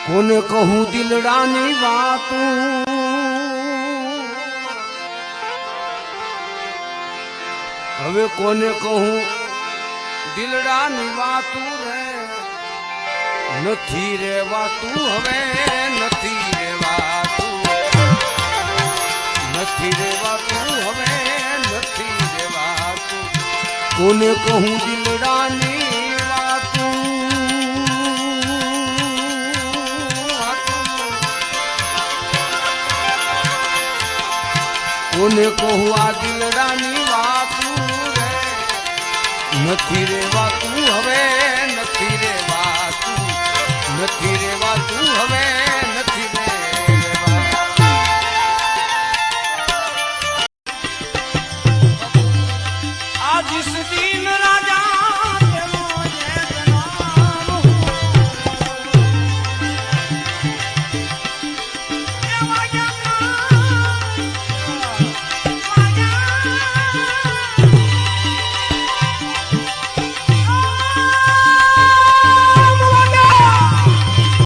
કોને કહું દિલડાની વાતું હવે કોને કહું દિલડાની વાતું રે નથી રેવાતું હવે નથી રેવાતું નથી રેવાતું હવે નથી રેવાતું કોને કહું દિલડાની વાતું કોને કહું આ દિલડાની વાતું રે નથી રેવાતું હવે નથી રેવાતું નથી રેવાતું હવે